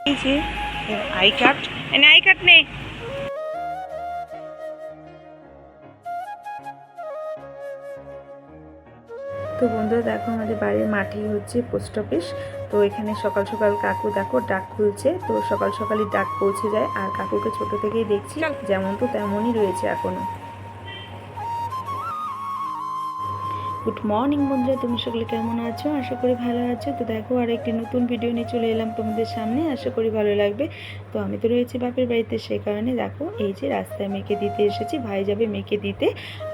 এই যে I card, I card নে। তো বন্ধুরা দেখো, আমাদের বাড়ির মাঠেই হচ্ছে পোস্ট অফিস। তো এখানে সকাল সকাল কাকু দেখো ডাক খুলছে। তো সকাল সকালই ডাক পৌঁছে যায়। আর কাকুকে ছোট থেকেই দেখছি, যেমন তো তেমনই রয়েছে এখনো। গুড মর্নিং বন্ধুরা, তুমি সকলে কেমন আছো? আশা করি ভালো আছো। তো দেখো, আর একটি নতুন ভিডিও নিয়ে চলে এলাম তোমাদের সামনে। আশা করি ভালো লাগবে। তো আমি তো রয়েছি বাপের বাড়িতে, সেই কারণে দেখো এই যে রাস্তায় মেয়েকে দিতে এসেছি। ভাই যাবে মেয়েকে দিতে।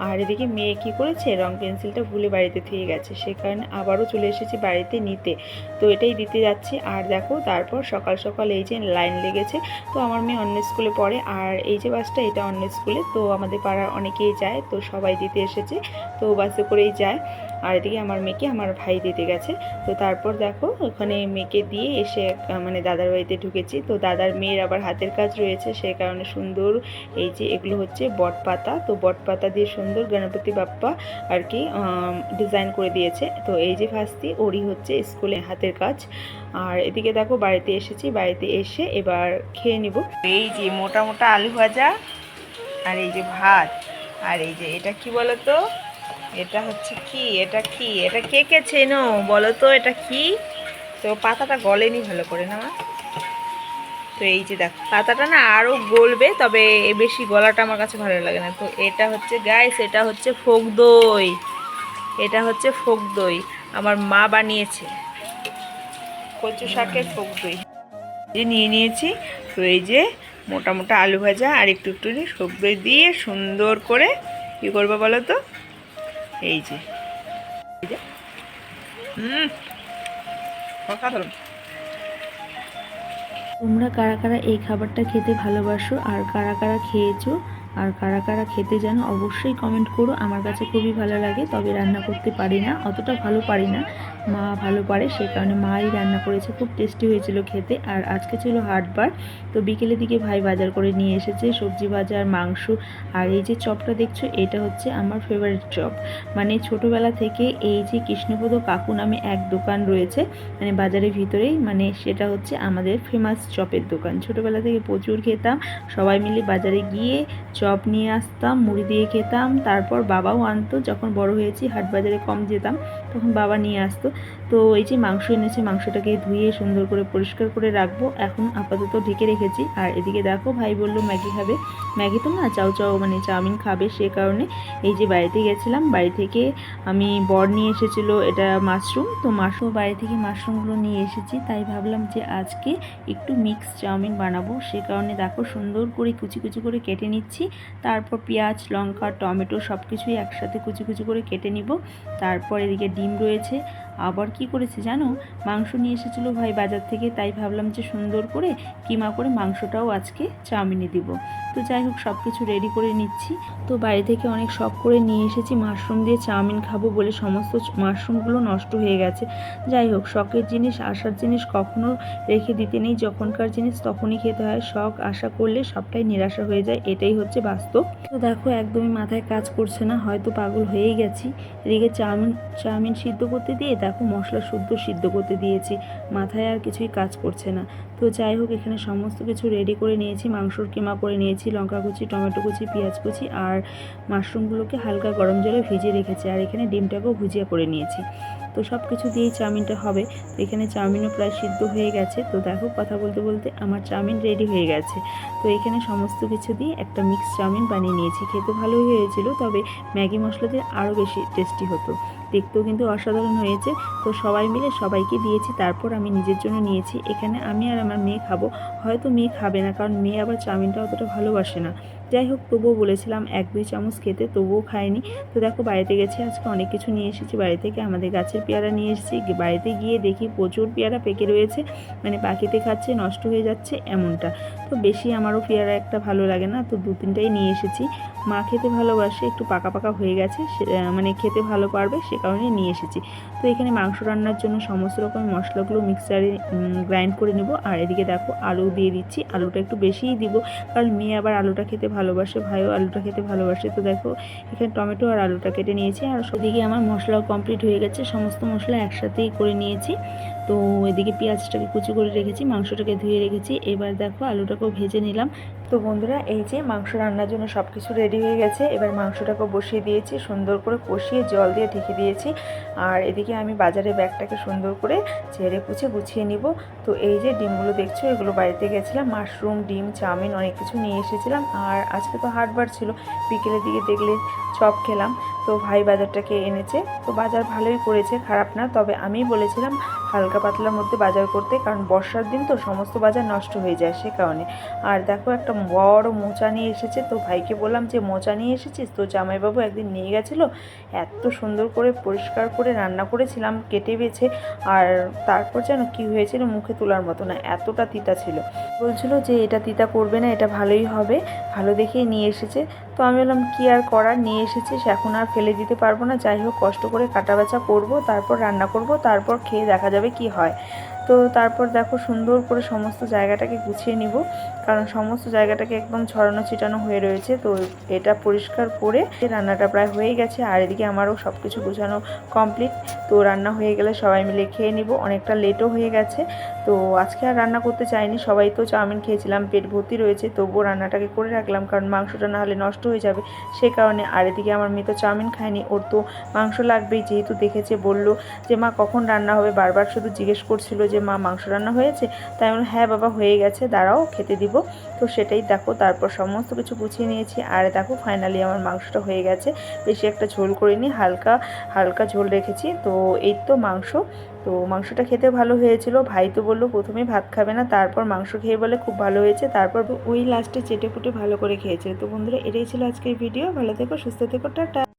আর এদিকে মেয়ে কী করেছে, রং পেন্সিলটা ভুলে বাড়িতে থেকে গেছে, সেই কারণে আবারও চলে এসেছি বাড়িতে নিতে। তো এটাই দিতে যাচ্ছি। আর দেখো তারপর সকাল সকাল এই যে লাইন লেগেছে। তো আমার মেয়ে অন্য স্কুলে পড়ে, আর এই যে বাসটা এটা অন্য স্কুলে। তো আমাদের পাড়ার অনেকেই যায়, তো সবাই দিতে এসেছে। তো বাসে করেই যায়। আর এদিকে আমার মেয়েকে আমার ভাই দিতে গেছে। তো তারপর দেখো ওখানে মেয়েকে দিয়ে এসে মানে দাদার বাড়িতে ঢুকেছি। তো দাদার মেয়ের আবার হাতের কাজ রয়েছে, সেই কারণে সুন্দর এই যে এগুলো হচ্ছে বটপাতা। তো বটপাতা দিয়ে সুন্দর গণপতি বাপ্পা আর কি ডিজাইন করে দিয়েছে। তো এই যে ফার্স্টে ওরই হচ্ছে স্কুলে হাতের কাজ। আর এদিকে দেখো বাড়িতে এসেছি, বাড়িতে এসে এবার খেয়ে নিব। এই যে মোটা মোটা আলু ভাজা, আর এই যে ভাত, আর এই যে এটা কি বলো তো, এটা হচ্ছে কি, এটা কি, এটা কে কে চেনো বলো তো, এটা কি? তো পাতাটা গলেনি ভালো করে না। তো এই যে দেখো পাতাটা না আরও গলবে, তবে বেশি গলাটা আমার কাছে ভালো লাগে না। তো এটা হচ্ছে গাইস, এটা হচ্ছে ফোক দই। এটা হচ্ছে ফোক দই, আমার মা বানিয়েছে, কচু শাকের ফোক দই। যে নিয়ে নিয়েছি। তো এই যে মোটা মোটা আলু ভাজা আর একটু একটু ফোক দই দিয়ে সুন্দর করে কী করবো বলো তো, এই যে তোমরা কারা কারা এই খাবারটা খেতে ভালোবাসো, আর কারা কারা খেয়েছো, আর কারা কারা খেতে জানো অবশ্যই কমেন্ট করো। আমার কাছে খুবই ভালো লাগে, তবে রান্না করতে পারি না, অতটা ভালো পারি না। মা ভালো পারে, সে কারণে মাই রান্না করেছে। খুব টেস্টি হয়েছিল খেতে। আর আজকে ছিল হাটবার। তো বিকেলের দিকে ভাই বাজার করে নিয়ে এসেছে সবজি বাজার, মাংস। আর এই যে চপটা দেখছো, এটা হচ্ছে আমার ফেভারিট চপ। মানে ছোটোবেলা থেকে এই যে কৃষ্ণপদ কাকু নামে এক দোকান রয়েছে মানে বাজারের ভিতরেই, মানে সেটা হচ্ছে আমাদের ফেমাস চপের দোকান। ছোটোবেলা থেকে প্রচুর খেতাম, সবাই মিলে বাজারে গিয়ে চপ নিয়ে আসতাম, মুড়ি দিয়ে খেতাম। তারপর বাবাও আনতো, যখন বড় হয়েছি হাট বাজারে কম যেতাম, তখন বাবা নিয়ে আসতো। তো এই যে মাংস এনেছে, মাংসটাকে ধুয়ে সুন্দর করে পরিষ্কার করে রাখবো। এখন আপাতত ঢেকে রেখেছি। আর এদিকে দেখো ভাই বললো ম্যাগি খাবে। ম্যাগি তো না, চাউ চাউ মানে চাউমিন খাবে, সে কারণে এই যে বাড়িতে গেছিলাম। বাড়ি থেকে আমি বর নিয়ে এসেছিলো এটা মাশরুম। তো মাশরুম বাড়ি থেকে মাশরুমগুলো নিয়ে এসেছি, তাই ভাবলাম যে আজকে একটু মিক্স চাউমিন বানাবো। সে কারণে দেখো সুন্দর করে কুচি কুচি করে কেটে নিচ্ছি। তারপর পেঁয়াজ, লঙ্কা, টমেটো সব কিছুই একসাথে কুচি কুচি করে কেটে নিব। তারপর এদিকে ডিম রয়েছে। আবার কি করেছি জানো, মাংস নিয়ে এসেছিলো ভাই বাজার থেকে, তাই ভাবলাম যে সুন্দর করে কিমা করে মাংসটাও আজকে চাউমিনে দিব। তো যাই হোক সব কিছু রেডি করে নিচ্ছি। তো বাড়ি থেকে অনেক শখ করে নিয়ে এসেছি মাশরুম দিয়ে চাউমিন খাবো বলে, সমস্ত মাশরুমগুলো নষ্ট হয়ে গেছে। যাই হোক শখের জিনিস, আশার জিনিস কখনো রেখে দিতে নেই, যখনকার জিনিস তখনই খেতে হয়। শখ আশা করলে সবটাই নিরাশা হয়ে যায়, এটাই হচ্ছে বাস্তব। তো দেখো একদমই মাথায় কাজ করছে না, হয়তো পাগল হয়েই গেছি। এদিকে চাউমিন সিদ্ধ করতে দিয়ে দেখো মশলা শুদ্ধ সিদ্ধ করতে দিয়েছি, মাথায় আর কিছুই কাজ করছে না। তো যাই হোক এখানে সমস্ত কিছু রেডি করে নিয়েছি, মাংসর কিমা করে নিয়েছি, লঙ্কা কুচি, টমেটো কুচি, পেঁয়াজ কুচি, আর মাশরুমগুলোকে হালকা গরম জলে ভিজিয়ে রেখেছি। আর এখানে ডিমটাকেও ভুজিয়া করে নিয়েছি। তো সব কিছু দিয়েই চাউমিনটা হবে। তো এখানে চাউমিনও প্রায় সিদ্ধ হয়ে গেছে। তো দেখো কথা বলতে বলতে আমার চাউমিন রেডি হয়ে গেছে। তো এখানে সমস্ত কিছু দিয়ে একটা মিক্স চাউমিন বানিয়ে নিয়েছি। খেতে ভালোই হয়েছিল, তবে ম্যাগি মশলা দিয়ে আরও বেশি টেস্টি হতো। দেখতেও কিন্তু অসাধারণ হয়েছে। তো সবাই মিলে সবাইকে দিয়েছি, তারপর আমি নিজের জন্য নিয়েছি। এখানে আমি আর আমার মেয়ে খাবো, হয়তো মেয়ে খাবে না, কারণ মেয়ে আবার চাউমিনটা অতটা ভালোবাসে না। যাই হোক তবুও বলেছিলাম 1-2 চামচ খেতে, তবুও খায়নি। তো দেখো বাড়িতে গেছি, আজকে অনেক কিছু নিয়ে এসেছি বাড়ি থেকে। আমাদের গাছের পেয়ারা নিয়ে এসেছি, বাড়িতে গিয়ে দেখি প্রচুর পেয়ারা পেকে রয়েছে, মানে পাখিতে খাচ্ছে, নষ্ট হয়ে যাচ্ছে এমনটা। তো বেশি আমারও পেয়ারা একটা ভালো লাগে না, তো 2-3টাই নিয়ে এসেছি। মা খেতে ভালোবাসে, একটু পাকা পাকা হয়ে গেছে, মানে খেতে ভালো পারবে, সে কারণে নিয়ে এসেছি। তো এখানে মাংস রান্নার জন্য সমস্ত রকমের মশলাগুলো মিক্সারে গ্রাইন্ড করে নেব। আর এদিকে দেখো আলু দিয়ে দিচ্ছি, আলুটা একটু বেশিই দিব, কারণ মেয়ে আবার আলুটা খেতে ভালোবাসে, ভাইও আলুটা খেতে ভালোবাসে। তো দেখো এখানে টমেটো আর আলুটা কেটে নিয়েছি। আর ওদিকে আমার মশলাও কমপ্লিট হয়ে গেছে, সমস্ত মশলা একসাথেই করে নিয়েছি। তো এদিকে পেঁয়াজটাকে কুচি করে রেখেছি, মাংসটাকে ধুয়ে রেখেছি। এবার দেখো আলুটাকেও ভেজে নিলাম। তো বন্ধুরা এই যে মাংস রান্নার জন্য সব কিছু রেডি হয়ে গেছে। এবার মাংসটাকে বসিয়ে দিয়েছি, সুন্দর করে কষিয়ে জল দিয়ে ঢেকে দিয়েছি। আর এদিকে আমি বাজারে ব্যাগটাকে সুন্দর করে ঝেড়ে কুচে গুছিয়ে নিব। তো এই যে ডিমগুলো দেখছো, এগুলো বাড়িতে গেছিলাম, মাশরুম, ডিম, চাউমিন অনেক কিছু নিয়ে এসেছিলাম। আর আজকে তো হাটবার ছিল, বিকেলের দিকে দেখলে চপ খেলাম। তো ভাই বাজারটাকে এনেছে, তো বাজার ভালোই করেছে, খারাপ না। তবে আমি বলেছিলাম হালকা পাতলার মধ্যে বাজার করতে, কারণ বর্ষার দিন তো সমস্ত বাজার নষ্ট হয়ে যায় সে কারণে। আর দেখো একটা বড় মোচা নিয়ে এসেছে। তো ভাইকে বললাম যে মোচা নিয়ে এসেছিস, তো জামাইবাবু একদিন নিয়ে গেছিলো, এত সুন্দর করে পরিষ্কার করে রান্না করেছিলাম কেটে বেছে। আর তারপর যেন কি হয়েছিল, মুখে তোলার মতো না, এতটা তিতা ছিল। বলছিল যে এটা তিতা করবে না, এটা ভালোই হবে, ভালো দেখেই নিয়ে এসেছে। তো আমি বললাম কি আর করার, নিয়ে এসেছিস, এখন আর ফেলে দিতে পারবো না, যাই হোক কষ্ট করে কাটা বাছা করবো, তারপর রান্না করব, তারপর খেয়ে দেখা যাবে কি হয়। তো তারপর দেখো সুন্দর করে সমস্ত জায়গাটাকে গুছিয়ে নিব, কারণ সমস্ত জায়গাটাকে একদম ছড়ানো ছিটানো হয়ে রয়েছে। তো এটা পরিষ্কার করে রান্নাটা প্রায় হয়ে গেছে। আর এদিকে আমারও সব কিছু গুছানো কমপ্লিট। তো রান্না হয়ে গেলে সবাই মিলে খেয়ে নিব, অনেকটা লেটও হয়ে গেছে। তো আজকে আর রান্না করতে চাইনি, সবাই তো চাউমিন খেয়েছিলাম, পেট ভর্তি রয়েছে, তবুও রান্নাটাকে করে রাখলাম, কারণ মাংসটা না হলে নষ্ট হয়ে যাবে সে কারণে। আর এদিকে আমার মেয়ে তো চাউমিন খায়নি, ওর তো মাংস লাগবেই, যেহেতু দেখেছে বলল যে মা কখন রান্না হবে, বারবার শুধু জিজ্ঞেস করছিল যে মা মাংস রান্না হয়েছে। তাই আমি হ্যাঁ বাবা হয়ে গেছে, দাঁড়াও খেতে দিব। তো সেটাই দেখো, তারপর সমস্ত কিছু গুছিয়ে নিয়েছি। আর দেখো ফাইনালি আমার মাংসটা হয়ে গেছে, বেশি একটা ঝোল করিনি, হালকা হালকা ঝোল রেখেছি। তো এই তো মাংস। তো মাংসটা খেতে ভালো হয়েছিল। ভাই তো বললো প্রথমে ভাত খাবে না, তারপর মাংস খেয়ে বলে খুব ভালো হয়েছে, তারপর ওই লাস্টে চেটে পুটে ভালো করে খেয়েছে। তো বন্ধুরা এটাই ছিল আজকের ভিডিও, ভালো থেকো, সুস্থ থেকো, টাটা।